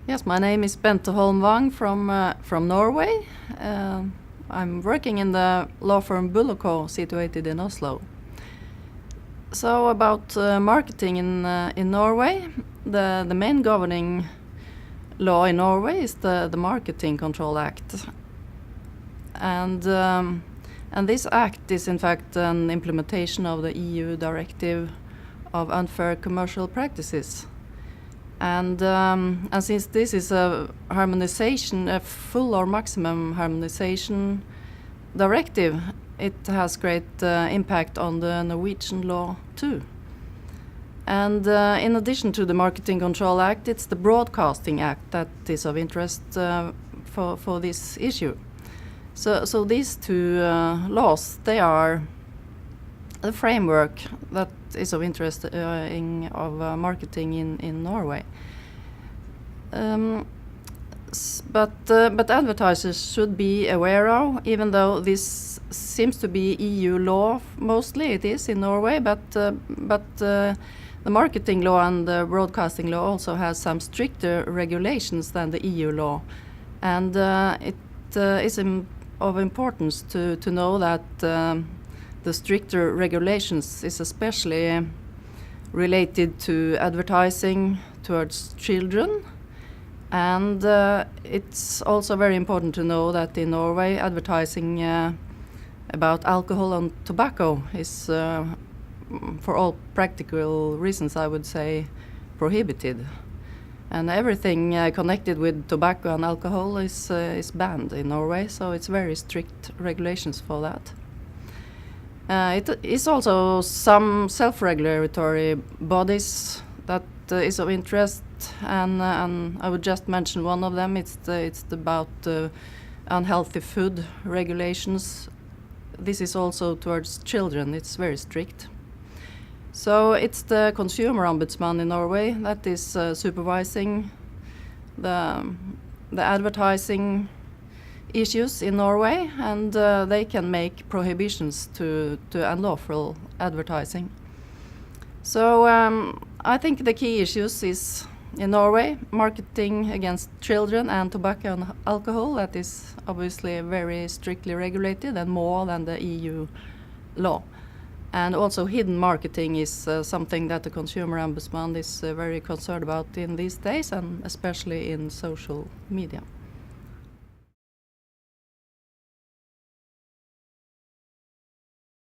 Yes, my name is Bente Holmvang from Norway. I'm working in the law firm Bull & Co, situated in Oslo. So about marketing in Norway, the main governing law in Norway is the Marketing Control Act, and this act is in fact an implementation of the EU directive of unfair commercial practices. And since this is a harmonization, a full or maximum harmonization directive, it has great impact on the Norwegian law too. And in addition to the Marketing Control Act, it's the Broadcasting Act that is of interest for this issue. So these two laws, they are the framework that is of interest of marketing in Norway. But advertisers should be aware of, even though this seems to be EU law mostly, it is in Norway, but the marketing law and the broadcasting law also has some stricter regulations than the EU law, and it is of importance to know that the stricter regulations is especially related to advertising towards children. And it's also very important to know that in Norway, advertising about alcohol and tobacco is, for all practical reasons, I would say, prohibited. And everything connected with tobacco and alcohol is banned in Norway, so it's very strict regulations for that. It is also some self-regulatory bodies that is of interest, and I would just mention one of them. It's about unhealthy food regulations. This is also towards children. It's very strict. So it's the Consumer Ombudsman in Norway that is supervising the advertising issues in Norway, and they can make prohibitions to unlawful advertising. So I think the key issues is in Norway, marketing against children and tobacco and alcohol, that is obviously very strictly regulated and more than the EU law. And also hidden marketing is something that the Consumer Ombudsman is very concerned about in these days, and especially in social media.